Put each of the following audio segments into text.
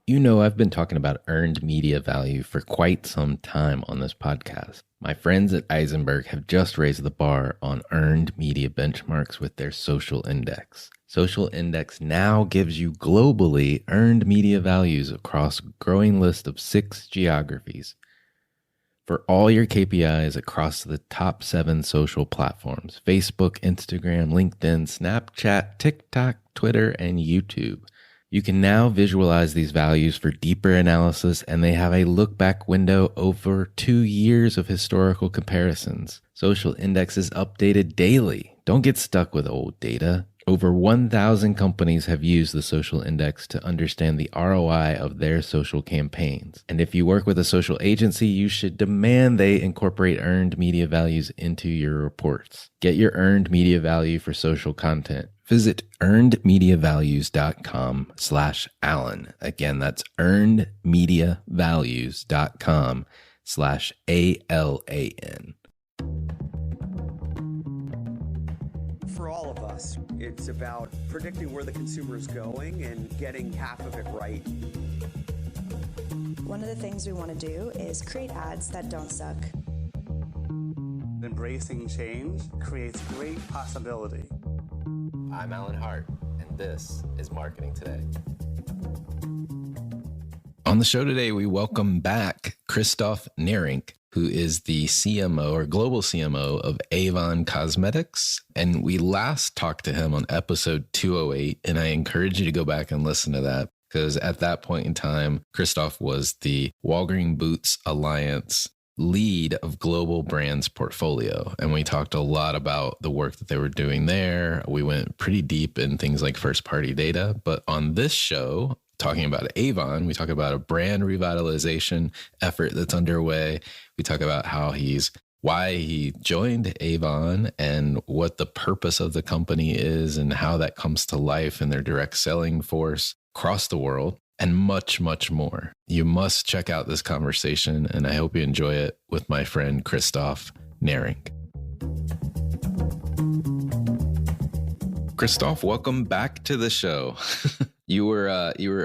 You know, I've been talking about earned media value for quite some time on this podcast. My friends at Eisenberg have just raised the bar on earned media benchmarks with their social index. Social index now gives you globally earned media values across a growing list of 6 geographies for all your KPIs across the top 7 social platforms: Facebook, Instagram, LinkedIn, Snapchat, TikTok, Twitter, and YouTube. You can now visualize these values for deeper analysis, and they have a look back window over 2 years of historical comparisons. Social Index is updated daily. Don't get stuck with old data. Over 1,000 companies have used the Social Index to understand the ROI of their social campaigns. And if you work with a social agency, you should demand they incorporate earned media values into your reports. Get your earned media value for social content. Visit earnedmediavalues.com/Alan. Again, that's earnedmediavalues.com/ALAN. For all of us, it's about predicting where the consumer is going and getting half of it right. One of the things we want to do is create ads that don't suck. Embracing change creates great possibility. I'm Alan Hart, and this is Marketing Today. On the show today, we welcome back Kristof Neirynck, who is the CMO or global CMO of Avon Cosmetics. And we last talked to him on episode 208, and I encourage you to go back and listen to that, because at that point in time, Kristof was the Walgreens Boots Alliance lead of global brands portfolio. And we talked a lot about the work that they were doing there. We went pretty deep in things like first party data. But on this show, talking about Avon, we talk about a brand revitalization effort that's underway. We talk about why he joined Avon and what the purpose of the company is and how that comes to life in their direct selling force across the world, and much, much more. You must check out this conversation, and I hope you enjoy it with my friend Kristof Neirynck. Kristof, welcome back to the show. You were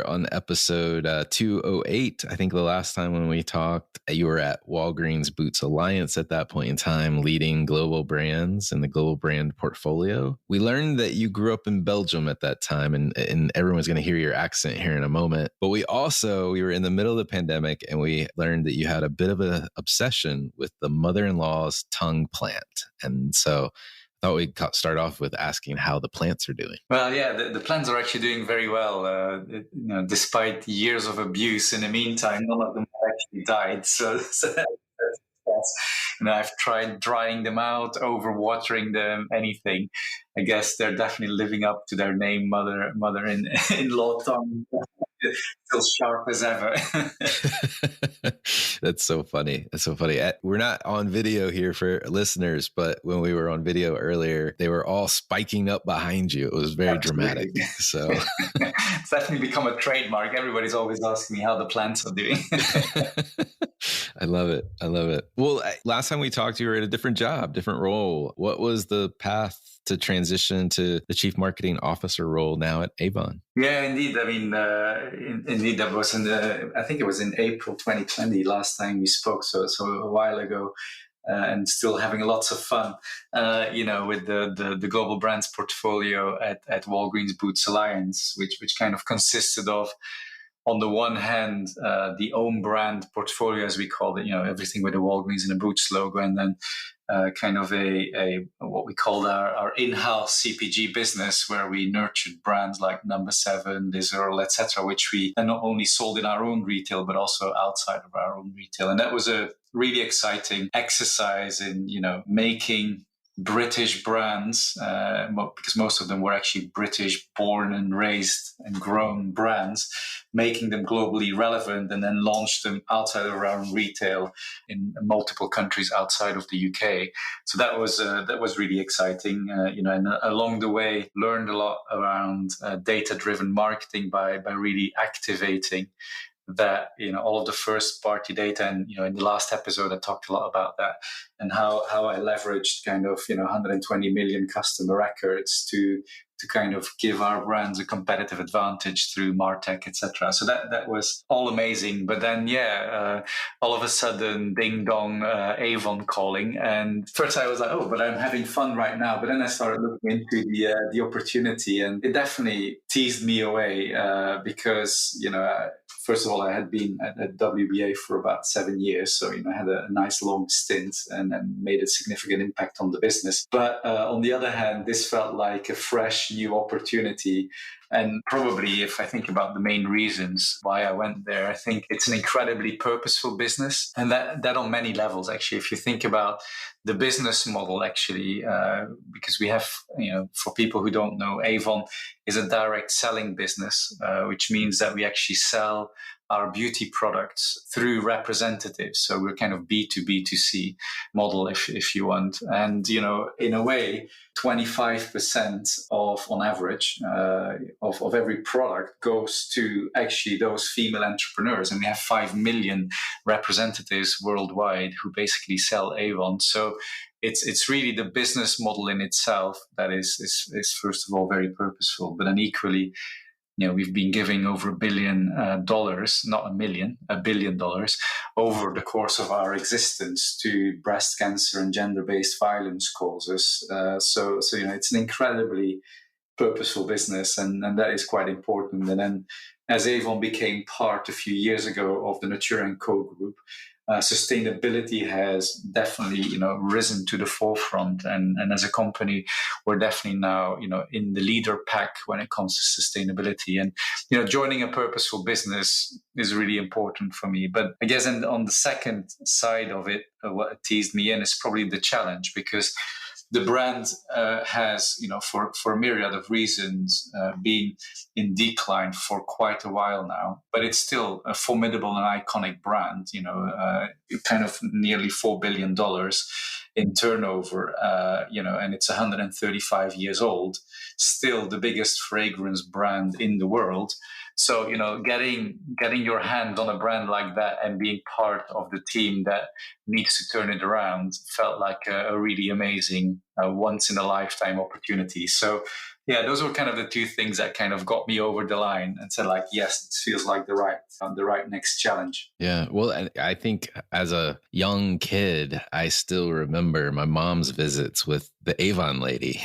on episode 208, I think the last time when we talked. You were at Walgreens Boots Alliance at that point in time, leading global brands and the global brand portfolio. We learned that you grew up in Belgium at that time, and everyone's going to hear your accent here in a moment. But we were in the middle of the pandemic, and we learned that you had a bit of an obsession with the mother-in-law's tongue plant. And so I thought we'd start off with asking how the plants are doing. Well, yeah, the plants are actually doing very well. Despite years of abuse, in the meantime, none of them have actually died. So that's, I've tried drying them out, overwatering them, anything. I guess they're definitely living up to their name, mother-in-law tongue. Still sharp as ever. That's so funny. We're not on video here for listeners, but when we were on video earlier, they were all spiking up behind you. It was very dramatic. So it's definitely become a trademark. Everybody's always asking me how the plants are doing. I love it. Well, last time we talked, you were at a different job, different role. What was the path to transition to the chief marketing officer role now at Avon? Yeah, indeed. I mean, indeed, that was I think it was in April 2020 last time we spoke. So a while ago, and still having lots of fun, with the global brands portfolio at Walgreens Boots Alliance, which kind of consisted of, on the one hand, the own brand portfolio, as we call it, everything with the Walgreens and the Boots logo, and then kind of a what we called our in-house CPG business, where we nurtured brands like Number 7, This Earl, etc., which we not only sold in our own retail, but also outside of our own retail. And that was a really exciting exercise in, making British brands, because most of them were actually British born and raised and grown brands, making them globally relevant, and then launched them outside of our own retail in multiple countries outside of the UK. So that was really exciting, and along the way learned a lot around data-driven marketing by really activating that, all of the first party data. And, in the last episode, I talked a lot about that and how I leveraged kind of, 120 million customer records to to kind of give our brands a competitive advantage through MarTech, etc. So that was all amazing. But then, all of a sudden, ding dong, Avon calling. And first I was like, oh, but I'm having fun right now. But then I started looking into the opportunity, and it definitely teased me away because, first of all, I had been at WBA for about 7 years. So, I had a nice long stint and made a significant impact on the business. But on the other hand, this felt like a fresh new opportunity. And probably if I think about the main reasons why I went there, I think it's an incredibly purposeful business. And that on many levels, actually, if you think about the business model, actually, because we have, for people who don't know, Avon is a direct selling business, which means that we actually sell our beauty products through representatives. So we're kind of B2B2C model, if you want. And, in a way, 25% on average, of every product goes to actually those female entrepreneurs. And we have 5 million representatives worldwide who basically sell Avon. So it's really the business model in itself that is first of all very purposeful, but then equally, we've been giving over $1 billion, not a million, $1 billion over the course of our existence to breast cancer and gender-based violence causes. So it's an incredibly purposeful business, and that is quite important. And then as Avon became part a few years ago of the Neirynck group, sustainability has definitely, risen to the forefront. And as a company, we're definitely now, in the leader pack when it comes to sustainability. And, joining a purposeful business is really important for me. But I guess on the second side of it, what teased me in is probably the challenge, because the brand has, for a myriad of reasons, been in decline for quite a while now, but it's still a formidable and iconic brand, kind of nearly $4 billion in turnover, and it's 135 years old, still the biggest fragrance brand in the world. So, getting your hand on a brand like that and being part of the team that needs to turn it around felt like a really amazing once in a lifetime opportunity. So, those were kind of the two things that kind of got me over the line and said, like, yes, it feels like the right next challenge. Yeah. Well, I think as a young kid, I still remember my mom's visits with the Avon lady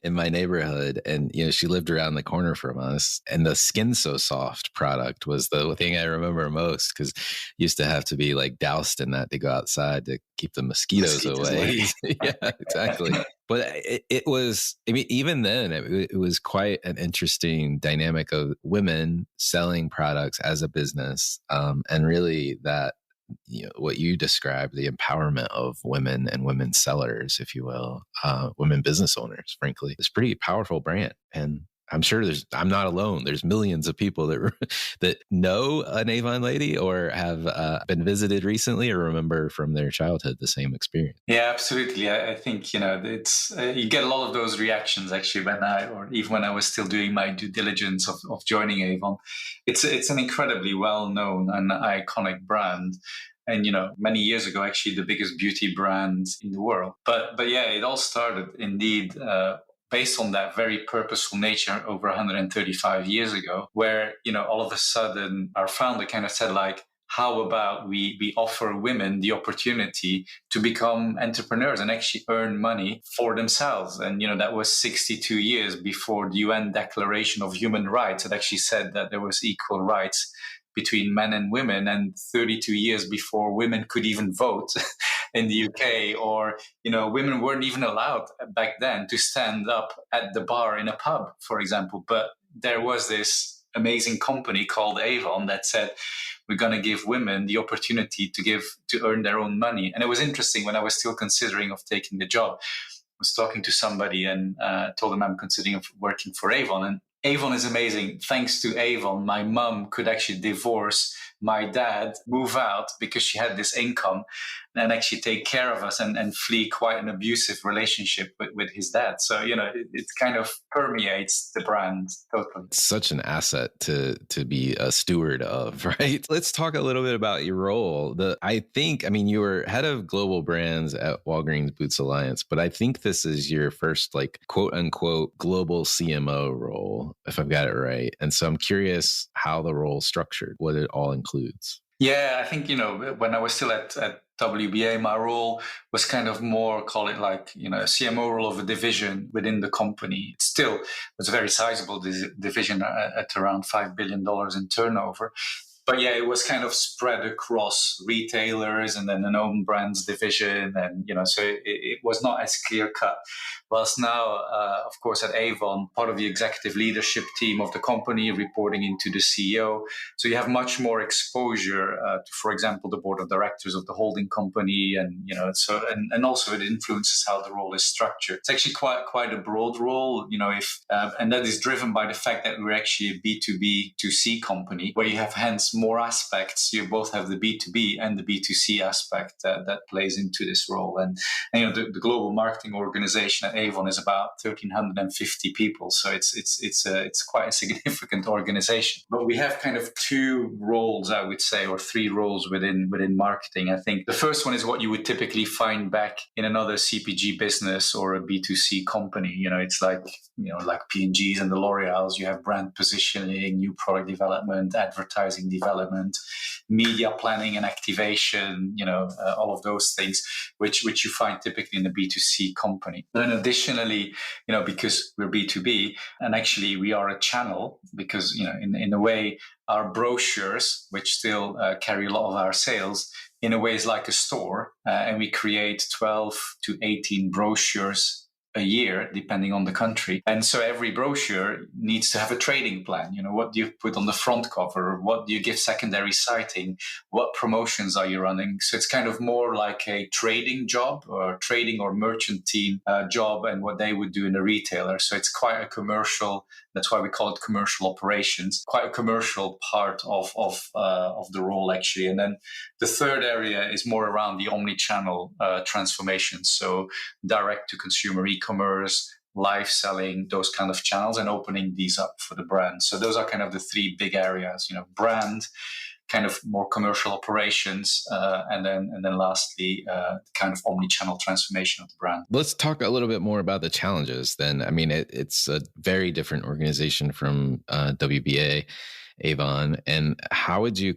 in my neighborhood. And, she lived around the corner from us. And the Skin So Soft product was the thing I remember most, because used to have to be like doused in that to go outside to keep the mosquitoes away. Yeah, exactly. But it was, even then, it was quite an interesting dynamic of women selling products as a business. And really that, what you described, the empowerment of women and women sellers, if you will, women business owners, frankly, it's a pretty powerful brand. And I'm sure I'm not alone. There's millions of people that know an Avon lady or have been visited recently or remember from their childhood the same experience. Yeah, absolutely. I think, it's you get a lot of those reactions actually even when I was still doing my due diligence of joining Avon. It's an incredibly well-known and iconic brand. And, many years ago, actually the biggest beauty brand in the world. But it all started indeed based on that very purposeful nature over 135 years ago, where, all of a sudden our founder kind of said, like, how about we offer women the opportunity to become entrepreneurs and actually earn money for themselves? And, that was 62 years before the UN Declaration of Human Rights that actually said that there was equal rights between men and women, and 32 years before women could even vote in the UK, or, women weren't even allowed back then to stand up at the bar in a pub, for example. But there was this amazing company called Avon that said, we're going to give women the opportunity to earn their own money. And it was interesting, when I was still considering of taking the job, I was talking to somebody and told them I'm considering of working for Avon. And Avon is amazing. Thanks to Avon, my mom could actually divorce my dad move out because she had this income and actually take care of us and flee quite an abusive relationship with his dad. So, it kind of permeates the brand totally. Such an asset to be a steward of, right? Let's talk a little bit about your role. You were head of global brands at Walgreens Boots Alliance, but I think this is your first quote unquote global CMO role, if I've got it right. And so I'm curious how the role is structured, what it all includes. Yeah, I think, when I was still at WBA, my role was kind of more, call it a CMO role of a division within the company. It still was a very sizable division at around $5 billion in turnover. But yeah, it was kind of spread across retailers and then an own brands division. And, so it was not as clear cut. Whilst now, of course, at Avon, part of the executive leadership team of the company, reporting into the CEO. So you have much more exposure to, for example, the board of directors of the holding company. And, and also it influences how the role is structured. It's actually quite a broad role, and that is driven by the fact that we're actually a B2B2C company where you have hence more aspects. You both have the B2B and the B2C aspect that plays into this role. And the global marketing organization at Avon is about 1,350 people. So it's quite a significant organization. But we have kind of two roles, I would say, or three roles within marketing. I think the first one is what you would typically find back in another CPG business or a B2C company. It's like P&Gs and the L'Oreals. You have brand positioning, new product development, advertising development, media planning and activation, all of those things, which you find typically in a B2C company. Then additionally, because we're B2B and actually we are a channel because, in a way, our brochures, which still carry a lot of our sales, in a way is like a store, and we create 12 to 18 brochures a year, depending on the country. And so every brochure needs to have a trading plan. What do you put on the front cover? What do you give secondary citing? What promotions are you running? So it's kind of more like a trading job or trading or merchant team job and what they would do in a retailer. So it's quite a commercial, that's why we call it commercial operations, quite a commercial part of the role actually. And then the third area is more around the omni-channel transformation. So direct to consumer e-commerce, live selling, those kind of channels, and opening these up for the brand. So those are kind of the three big areas, brand, kind of more commercial operations, and then lastly, kind of omni-channel transformation of the brand. Let's talk a little bit more about the challenges then. It's a very different organization from WBA, Avon. And how would you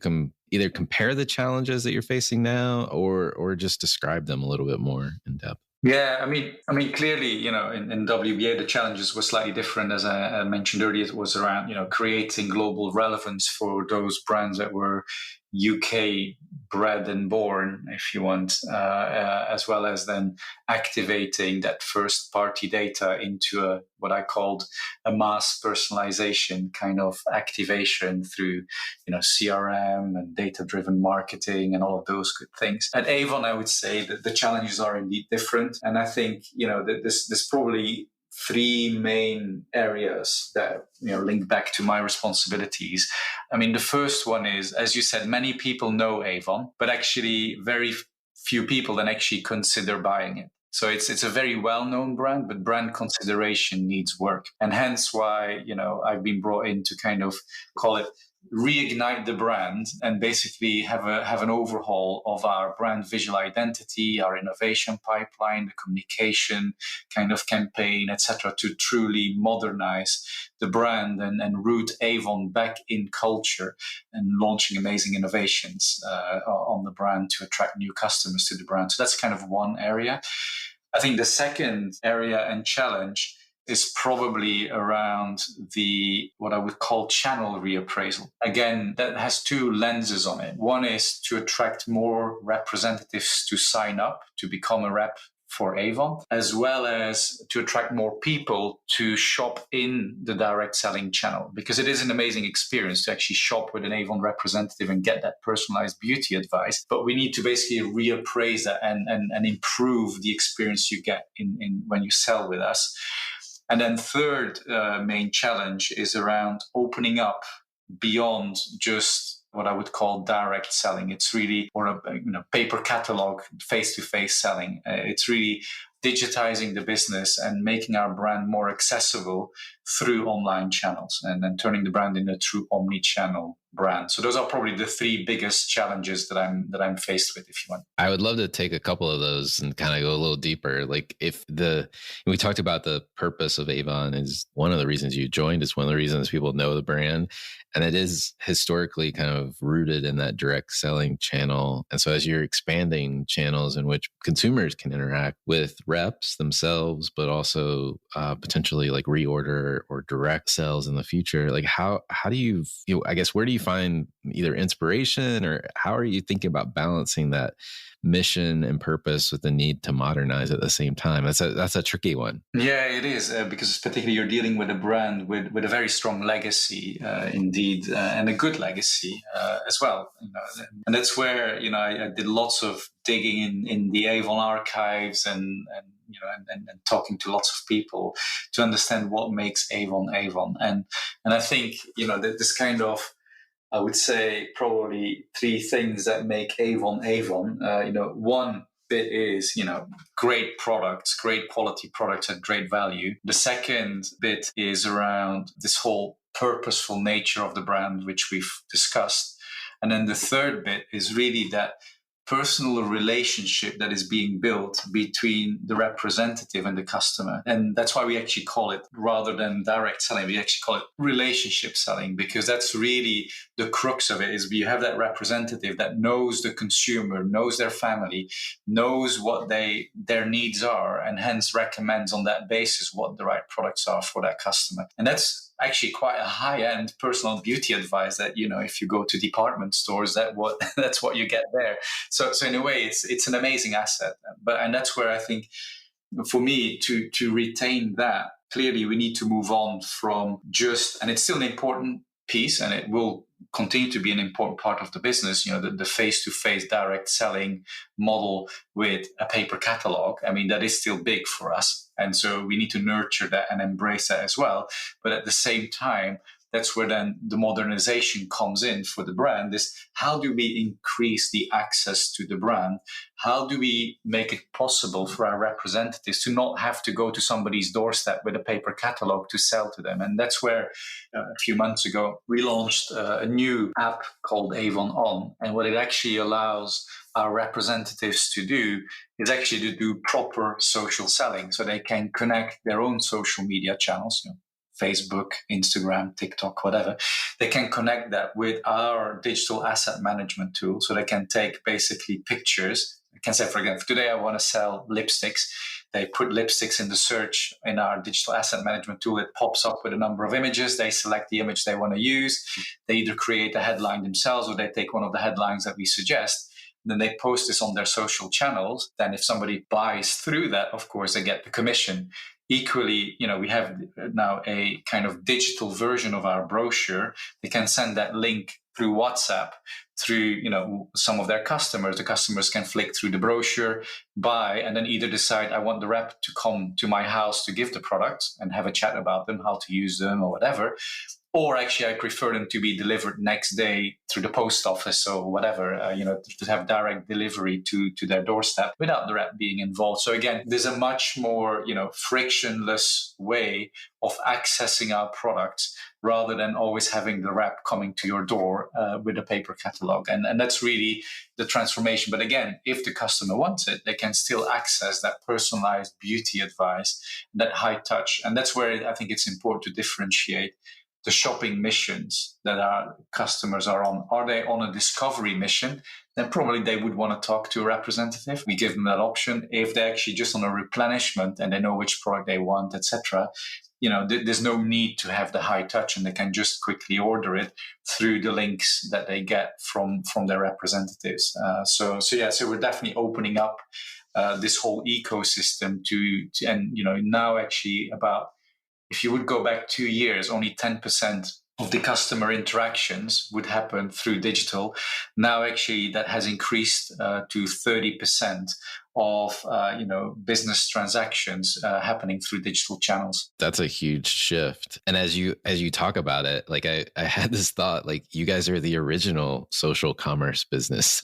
either compare the challenges that you're facing now or just describe them a little bit more in depth? Yeah, clearly, in WBA, the challenges were slightly different. As I mentioned earlier, it was around, creating global relevance for those brands that were UK bred and born, if you want, as well as then activating that first party data into what I called a mass personalization kind of activation through, CRM and data-driven marketing and all of those good things. At Avon, I would say that the challenges are indeed different. And I think, there's probably three main areas that link back to my responsibilities. The first one is, as you said, many people know Avon, but actually very few people then actually consider buying it. So it's a very well-known brand, but brand consideration needs work. And hence why, I've been brought in to kind of call it reignite the brand and basically have an overhaul of our brand visual identity, our innovation pipeline, the communication kind of campaign, etc., to truly modernize the brand and root Avon back in culture and launching amazing innovations on the brand to attract new customers to the brand. So that's kind of one area. I think the second area and challenge is probably around what I would call channel reappraisal. Again, that has two lenses on it. One is to attract more representatives to sign up to become a rep for Avon, as well as to attract more people to shop in the direct selling channel, because it is an amazing experience to actually shop with an Avon representative and get that personalized beauty advice. But we need to basically reappraise that and improve the experience you get in when you sell with us. And then third main challenge is around opening up beyond just what I would call direct selling. It's really, or a paper catalog, face-to-face selling. It's really digitizing the business and making our brand more accessible through online channels, and then turning the brand into a true omni-channel brand. So those are probably the three biggest challenges that I'm faced with, if you want. I would love to take a couple of those and kind of go a little deeper. Like we talked about the purpose of Avon is one of the reasons you joined. It's one of the reasons people know the brand. And it is historically kind of rooted in that direct selling channel. And so as you're expanding channels in which consumers can interact with reps themselves, but also potentially like reorder or direct sales in the future, like how do you I guess, where do you find either inspiration, or how are you thinking about balancing that mission and purpose with the need to modernize at the same time? That's a tricky one. Yeah, it is, because particularly you're dealing with a brand with a very strong legacy, indeed, and a good legacy as well. And that's where I did lots of digging in the Avon archives and talking to lots of people to understand what makes Avon Avon. And I think that this kind of, I would say, probably three things that make Avon Avon. One bit is, great products, great quality products at great value. The second bit is around this whole purposeful nature of the brand, which we've discussed. And then the third bit is really that personal relationship that is being built between the representative and the customer. And that's why we actually call it, rather than direct selling, we actually call it relationship selling, because that's really the crux of it. Is you have that representative that knows the consumer, knows their family, knows what their needs are, and hence recommends on that basis what the right products are for that customer. And that's actually quite a high-end personal beauty advice that, if you go to department stores, that's what you get there. So in a way, it's an amazing asset. And that's where I think, for me, to retain that, clearly we need to move on from and it's still an important piece, and it will continue to be an important part of the business, the face-to-face direct selling model with a paper catalog. I mean, that is still big for us. And so we need to nurture that and embrace that as well. But at the same time, that's where then the modernization comes in for the brand, is how do we increase the access to the brand? How do we make it possible for our representatives to not have to go to somebody's doorstep with a paper catalog to sell to them? And that's where a few months ago, we launched a new app called Avon On. And what it actually allows our representatives to do is actually to do proper social selling. So they can connect their own social media channels, Facebook, Instagram, TikTok, whatever. They can connect that with our digital asset management tool. So they can take basically pictures. I can say, for example, today I want to sell lipsticks. They put lipsticks in the search in our digital asset management tool. It pops up with a number of images. They select the image they want to use. They either create a headline themselves, or they take one of the headlines that we suggest. Then they post this on their social channels. Then if somebody buys through that, of course, they get the commission. Equally, we have now a kind of digital version of our brochure. They can send that link through WhatsApp through, some of their customers. The customers can flick through the brochure, buy, and then either decide, I want the rep to come to my house to give the products and have a chat about them, how to use them or whatever. Or actually, I prefer them to be delivered next day through the post office or whatever, to have direct delivery to their doorstep without the rep being involved. So again, there's a much more, frictionless way of accessing our products rather than always having the rep coming to your door with a paper catalog. And that's really the transformation. But again, if the customer wants it, they can still access that personalized beauty advice, that high touch. And that's where I think it's important to differentiate the shopping missions that our customers are on. Are they on a discovery mission? Then probably they would want to talk to a representative. We give them that option. If they're actually just on a replenishment and they know which product they want, etc., there's no need to have the high touch, and they can just quickly order it through the links that they get from their representatives. So we're definitely opening up this whole ecosystem to and now actually about, if you would go back 2 years, only 10% of the customer interactions would happen through digital. Now, actually, that has increased to 30% of business transactions happening through digital channels. That's a huge shift. And as you talk about it, like I had this thought, like you guys are the original social commerce business.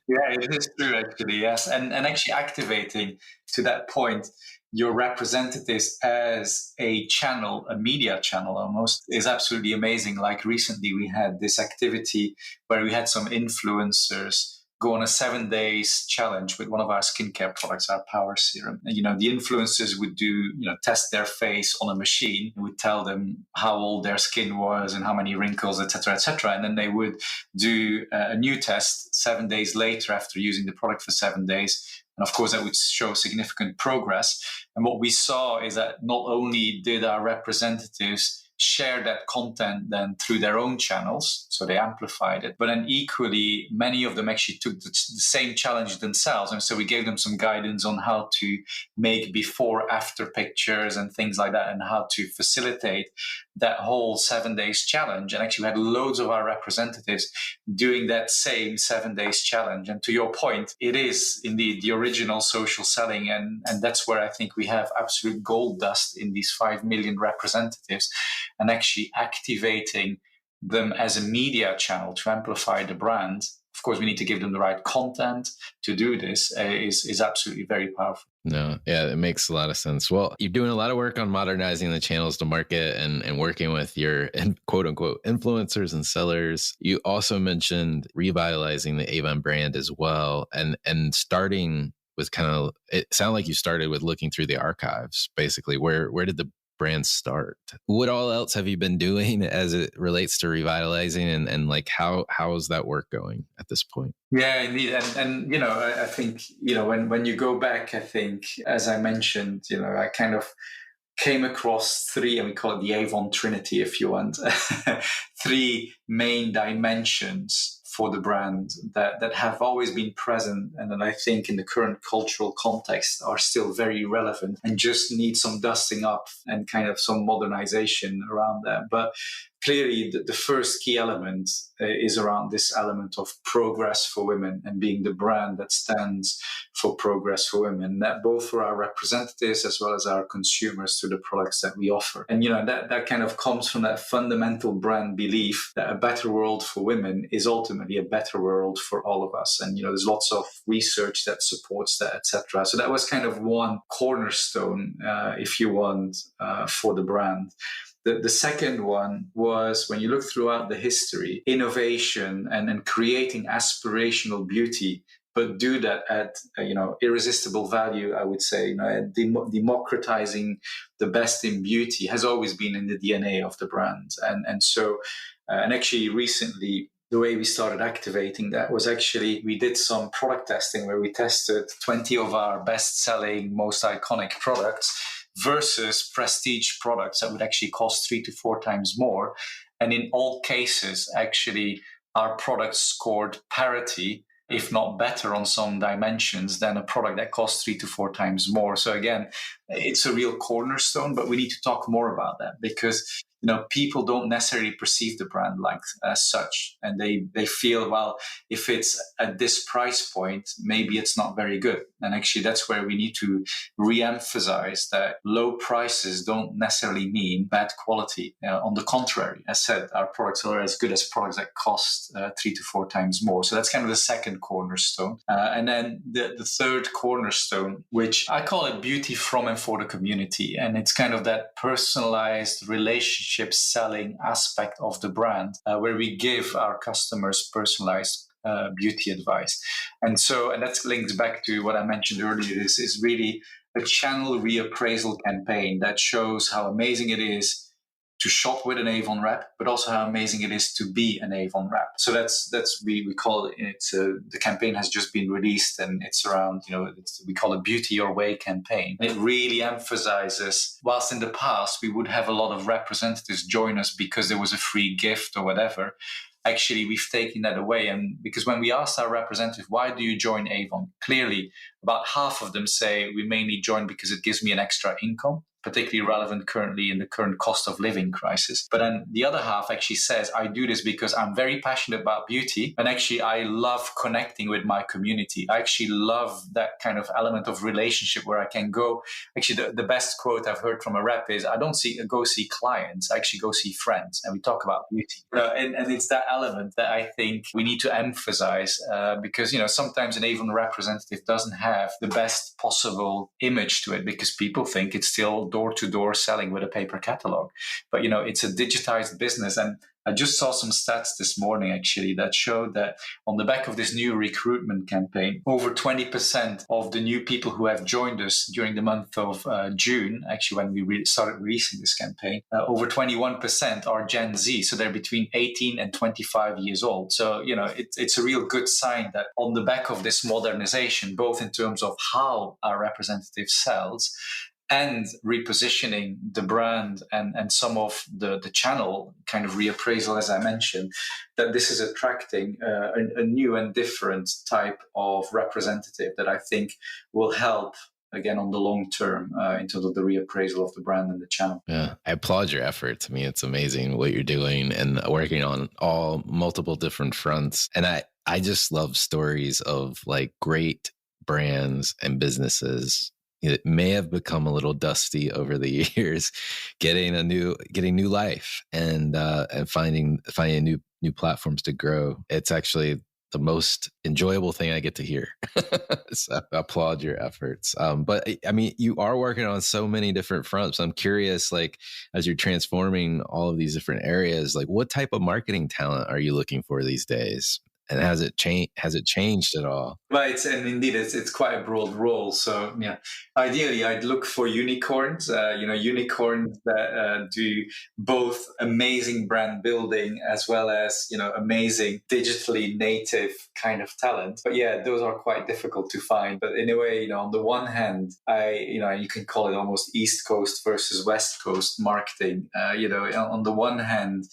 Yeah, it is true, actually. Yes, and actually activating to that point your representatives as a channel, a media channel almost, is absolutely amazing. Like recently we had this activity where we had some influencers go on a 7 days challenge with one of our skincare products, our power serum. And, the influencers would do, test their face on a machine, would tell them how old their skin was and how many wrinkles, etc., etc. And then they would do a new test 7 days later after using the product for 7 days. And of course, that would show significant progress. And what we saw is that not only did our representatives share that content then through their own channels, so they amplified it, but then equally, many of them actually took the same challenge themselves. And so we gave them some guidance on how to make before, after pictures and things like that, and how to facilitate that whole 7 days challenge. And actually, we had loads of our representatives doing that same 7 days challenge. And to your point, it is indeed the original social selling. And that's where I think we have absolute gold dust in these 5 million representatives, and actually activating them as a media channel to amplify the brand. Of course, we need to give them the right content to do this is absolutely very powerful. No, yeah, it makes a lot of sense. Well, you're doing a lot of work on modernizing the channels to market and working with your quote unquote influencers and sellers. You also mentioned revitalizing the Avon brand as well, and starting with it sounded like you started with looking through the archives, basically. Where did the brand start? What all else have you been doing as it relates to revitalizing, and like how is that work going at this point? Yeah, indeed. And I think, when you go back, I think, as I mentioned, I kind of came across three, and we call it the Avon Trinity, if you want, three main dimensions for the brand that have always been present, and that I think in the current cultural context are still very relevant and just need some dusting up and kind of some modernization around that. But clearly, the first key element is around this element of progress for women and being the brand that stands for progress for women, that both for our representatives as well as our consumers through the products that we offer. And, that kind of comes from that fundamental brand belief that a better world for women is ultimately a better world for all of us. And, there's lots of research that supports that, etc. So that was kind of one cornerstone, if you want, for the brand. The second one was, when you look throughout the history, innovation and creating aspirational beauty, but do that at irresistible value. I would say, democratizing the best in beauty has always been in the DNA of the brand, and so actually recently, the way we started activating that was actually we did some product testing where we tested 20 of our best-selling, most iconic products versus prestige products that would actually cost 3 to 4 times more. And in all cases, actually, our products scored parity, if not better on some dimensions, than a product that costs 3 to 4 times more. So again, it's a real cornerstone, but we need to talk more about that, because people don't necessarily perceive the brand like as such, and they feel, well, if it's at this price point, maybe it's not very good. And actually, that's where we need to re-emphasize that low prices don't necessarily mean bad quality. On the contrary, as said, our products are as good as products that cost 3 to 4 times more. So that's kind of the second cornerstone. And then the third cornerstone, which I call it beauty from and for the community, and it's kind of that personalized relationship selling aspect of the brand, where we give our customers personalized beauty advice. And that links back to what I mentioned earlier. This is really a channel reappraisal campaign that shows how amazing it is to shop with an Avon rep, but also how amazing it is to be an Avon rep. So that's we call it. The campaign has just been released, and it's around we call it Beauty Your Way campaign. It really emphasizes, whilst in the past we would have a lot of representatives join us because there was a free gift or whatever. Actually, we've taken that away, and because when we asked our representative, why do you join Avon? Clearly, about half of them say we mainly join because it gives me an extra income. particularly relevant currently in the current cost of living crisis. But then the other half actually says, I do this because I'm very passionate about beauty. And actually, I love connecting with my community. I actually love that kind of element of relationship where I can go. Actually, the best quote I've heard from a rep is, I don't go see clients, I actually go see friends. And we talk about beauty. And it's that element that I think we need to emphasize because, sometimes an Avon representative doesn't have the best possible image to it because people think it's still door-to-door selling with a paper catalog. But, it's a digitized business. And I just saw some stats this morning, actually, that showed that on the back of this new recruitment campaign, over 20% of the new people who have joined us during the month of June, actually, when we started releasing this campaign, over 21% are Gen Z. So they're between 18 and 25 years old. So, it's a real good sign that on the back of this modernization, both in terms of how our representative sells and repositioning the brand and some of the channel kind of reappraisal, as I mentioned, that this is attracting a new and different type of representative that I think will help, again, on the long term in terms of the reappraisal of the brand and the channel. Yeah, I applaud your efforts. I mean, it's amazing what you're doing and working on all multiple different fronts. And I just love stories of like great brands and businesses. It may have become a little dusty over the years, getting new life and finding new platforms to grow. It's actually the most enjoyable thing I get to hear. So I applaud your efforts. But I mean, you are working on so many different fronts. I'm curious, like, as you're transforming all of these different areas, like what type of marketing talent are you looking for these days? And has it changed at all? Well, it's quite a broad role. So yeah, ideally, I'd look for unicorns. Unicorns that do both amazing brand building as well as amazing digitally native kind of talent. But yeah, those are quite difficult to find. But in a way, on the one hand, you can call it almost East Coast versus West Coast marketing. On the one hand,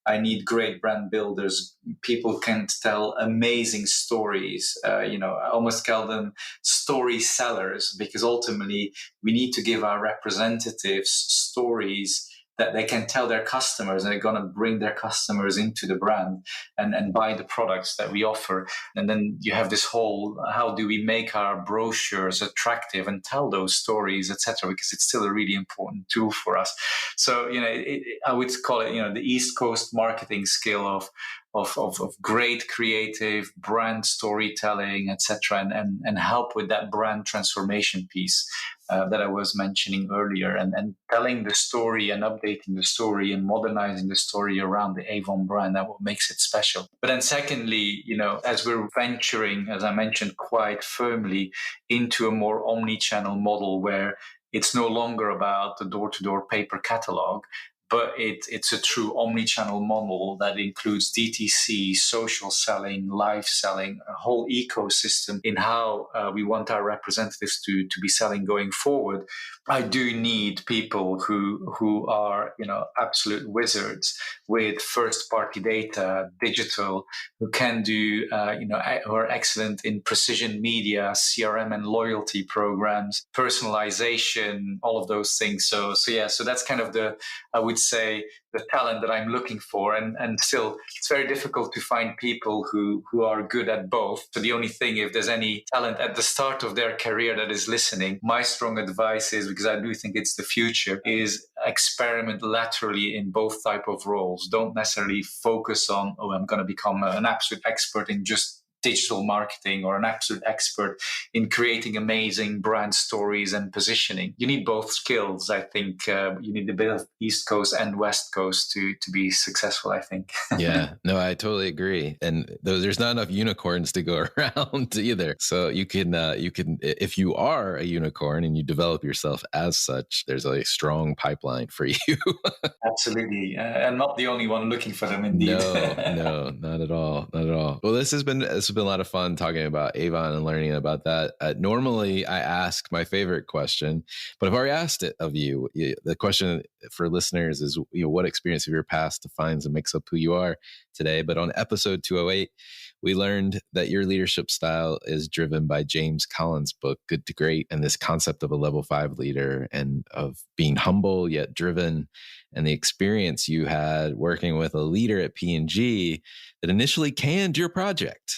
I need great brand builders. People can tell amazing stories. I almost call them story sellers because ultimately we need to give our representatives stories that they can tell their customers, and they're going to bring their customers into the brand and buy the products that we offer. And then you have this whole, how do we make our brochures attractive and tell those stories, etc., because it's still a really important tool for us. So, I would call it, the East Coast marketing skill of great creative brand storytelling, etc., and help with that brand transformation piece that I was mentioning earlier, and telling the story and updating the story and modernizing the story around the Avon brand. That what makes it special. But then secondly, as we're venturing, as I mentioned, quite firmly into a more omni-channel model where it's no longer about the door-to-door paper catalog, but it's a true omni-channel model that includes DTC, social selling, live selling, a whole ecosystem in how we want our representatives to be selling going forward. I do need people who are absolute wizards with first-party data, digital, who can do who are excellent in precision media, CRM and loyalty programs, personalization, all of those things. So that's kind of I would say the talent that I'm looking for, and still it's very difficult to find people who are good at both. So the only thing, if there's any talent at the start of their career that is listening, my strong advice is, because I do think it's the future, is experiment laterally in both type of roles. Don't necessarily focus on, I'm going to become an absolute expert in just digital marketing or an absolute expert in creating amazing brand stories and positioning. You need both skills. I think you need a bit of East Coast and West Coast to be successful, I think. Yeah, no, I totally agree. And there's not enough unicorns to go around either. So you can, if you are a unicorn and you develop yourself as such, there's a strong pipeline for you. Absolutely. And not the only one looking for them, indeed. No, not at all. Not at all. Well, this has been a lot of fun talking about Avon and learning about that. Normally, I ask my favorite question, but I've already asked it of you. The question for listeners is, what experience of your past defines and makes up who you are today? But on episode 208, We learned that your leadership style is driven by James Collins' book, Good to Great, and this concept of a level 5 leader and of being humble yet driven, and the experience you had working with a leader at P&G that initially canned your project.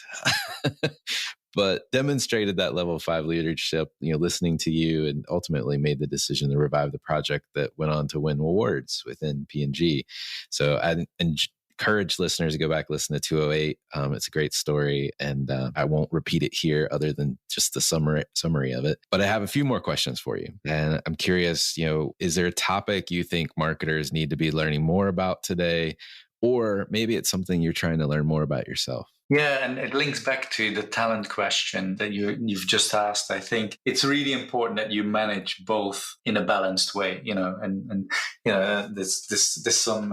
But demonstrated that level 5 leadership, listening to you, and ultimately made the decision to revive the project that went on to win awards within P&G. So I encourage listeners to go back, listen to 208. It's a great story, and I won't repeat it here other than just the summary of it. But I have a few more questions for you. And I'm curious, is there a topic you think marketers need to be learning more about today? Or maybe it's something you're trying to learn more about yourself? Yeah, and it links back to the talent question that you've just asked. I think it's really important that you manage both in a balanced way, and there's some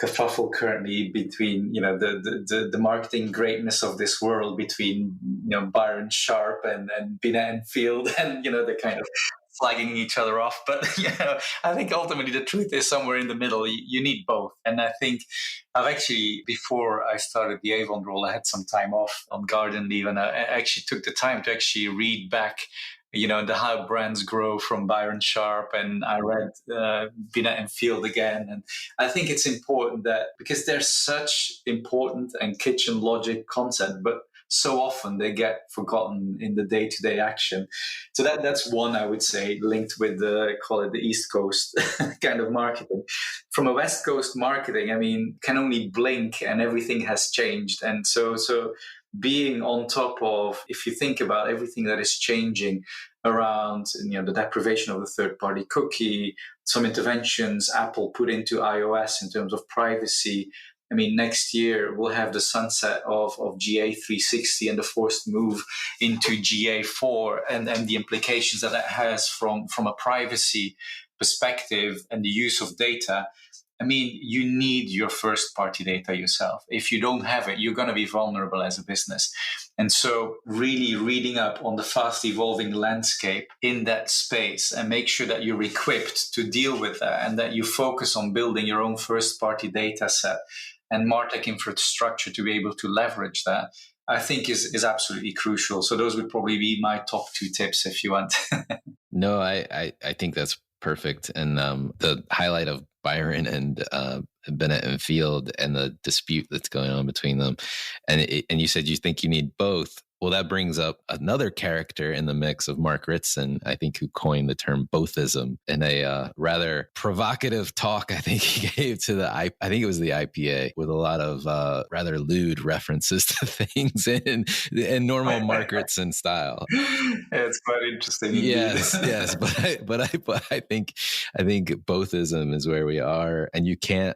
kerfuffle currently between the marketing greatness of this world between Byron Sharp and Binet and Field, and they're kind of flagging each other off. But I think ultimately the truth is somewhere in the middle. You need both. And I think I've actually, before I started the Avon role, I had some time off on garden leave, and I actually took the time to actually read back the How Brands Grow from Byron Sharp, and I read Binet and Field again. And I think it's important that, because they're such important and kitchen logic concept, but so often they get forgotten in the day-to-day action. So that's one, I would say, linked with call it the East Coast kind of marketing. From a West Coast marketing, I mean, can only blink and everything has changed. And so being on top of, if you think about everything that is changing around, the deprivation of the third-party cookie, some interventions Apple put into iOS in terms of privacy. I mean, next year we'll have the sunset of GA360 and the forced move into GA4, and the implications that has from a privacy perspective and the use of data. I mean, you need your first-party data yourself. If you don't have it, you're going to be vulnerable as a business. And so really reading up on the fast-evolving landscape in that space, and make sure that you're equipped to deal with that, and that you focus on building your own first-party data set and MarTech infrastructure to be able to leverage that, I think is absolutely crucial. So those would probably be my top 2 tips if you want. No, I think that's perfect. And the highlight of Byron and Binet and Field and the dispute that's going on between them. And you said you think you need both. Well, that brings up another character in the mix of Mark Ritson, I think, who coined the term bothism in a rather provocative talk I think he gave to I think it was the IPA, with a lot of rather lewd references to things in normal Mark Ritson style. Yeah, it's quite interesting. Yes. But I think bothism is where we are, and you can't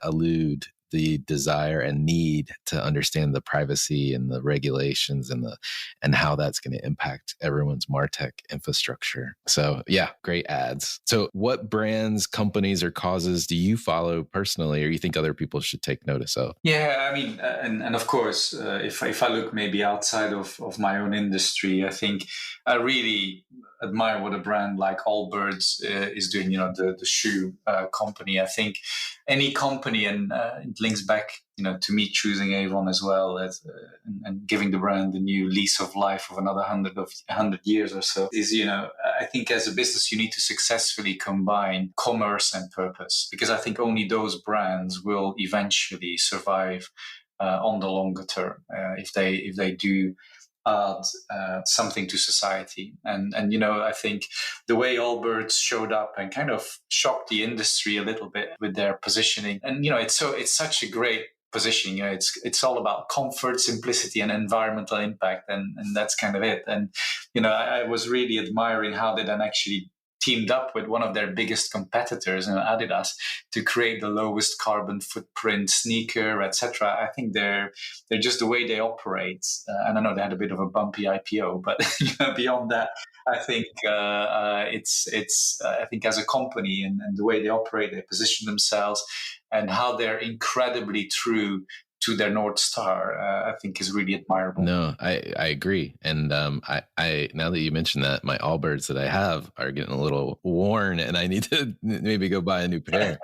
elude the desire and need to understand the privacy and the regulations and how that's going to impact everyone's MarTech infrastructure. So yeah, great ads. So what brands, companies, or causes do you follow personally, or you think other people should take notice of? Yeah, I mean, and of course, if I look maybe outside of my own industry, I think I really admire what a brand like Allbirds is doing, the shoe company. I think any company, and it links back, to me choosing Avon as well, as and giving the brand a new lease of life of another 100 years or so, is, I think as a business, you need to successfully combine commerce and purpose, because I think only those brands will eventually survive on the longer term if they do add something to society. And I think the way Allbirds showed up and kind of shocked the industry a little bit with their positioning, and it's such a great positioning. It's all about comfort, simplicity, and environmental impact, and that's kind of it. And I was really admiring how they then actually teamed up with one of their biggest competitors, Adidas, to create the lowest carbon footprint sneaker, etc. I think they're just the way they operate. And I know they had a bit of a bumpy IPO, but beyond that, I think it's I think as a company and the way they operate, they position themselves, and how they're incredibly true to their North Star, I think is really admirable. No, I agree. And I now that you mentioned that, my Allbirds that I have are getting a little worn, and I need to maybe go buy a new pair.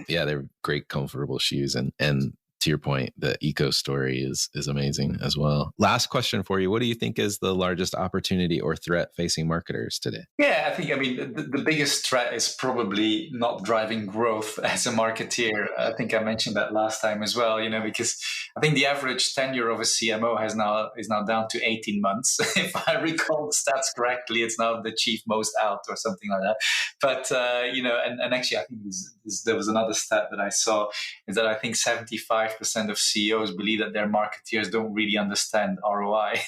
Yeah, they're great, comfortable shoes. And to your point, the eco story is amazing as well. Last question for you. What do you think is the largest opportunity or threat facing marketers today? Yeah, I mean, the biggest threat is probably not driving growth as a marketeer. I think I mentioned that last time as well, because I think the average tenure of a CMO is now down to 18 months. If I recall the stats correctly, it's now the chief most out or something like that. But, and actually, I think there was another stat that I saw, is that I think 75% of CEOs believe that their marketeers don't really understand ROI.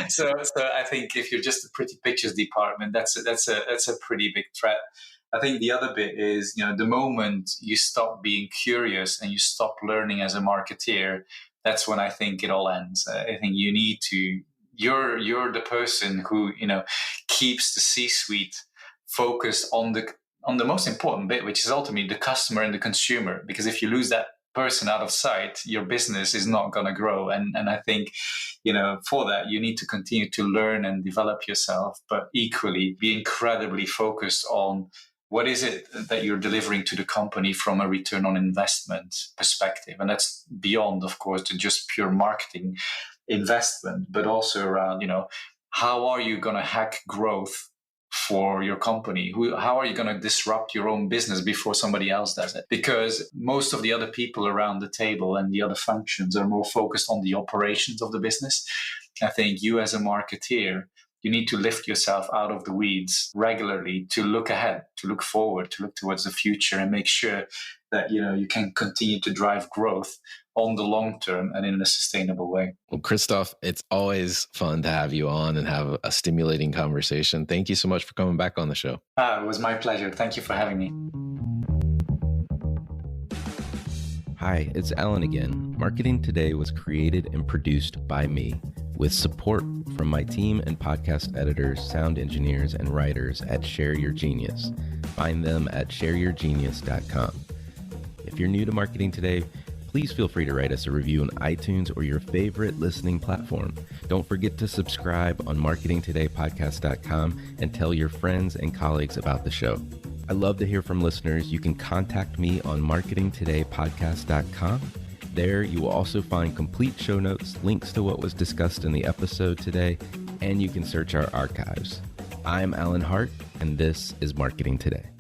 So I think if you're just a pretty pictures department, that's a pretty big threat. I think the other bit is, the moment you stop being curious and you stop learning as a marketeer, that's when I think it all ends. I think you need to, you're the person who, keeps the C-suite focused on the most important bit, which is ultimately the customer and the consumer. Because if you lose that person out of sight, your business is not going to grow. And I think, for that, you need to continue to learn and develop yourself, but equally be incredibly focused on what is it that you're delivering to the company from a return on investment perspective. And that's beyond, of course, to just pure marketing investment, but also around, how are you going to hack growth for your company? How are you going to disrupt your own business before somebody else does it? Because most of the other people around the table and the other functions are more focused on the operations of the business. I think you as a marketeer, you need to lift yourself out of the weeds regularly to look ahead, to look forward, to look towards the future and make sure that, you can continue to drive growth on the long term and in a sustainable way. Well, Kristof, it's always fun to have you on and have a stimulating conversation. Thank you so much for coming back on the show. It was my pleasure. Thank you for having me. Hi, it's Alan again. Marketing Today was created and produced by me with support from my team and podcast editors, sound engineers, and writers at Share Your Genius. Find them at shareyourgenius.com. If you're new to Marketing Today, please feel free to write us a review on iTunes or your favorite listening platform. Don't forget to subscribe on marketingtodaypodcast.com and tell your friends and colleagues about the show. I love to hear from listeners. You can contact me on marketingtodaypodcast.com. There, you will also find complete show notes, links to what was discussed in the episode today, and you can search our archives. I'm Alan Hart, and this is Marketing Today.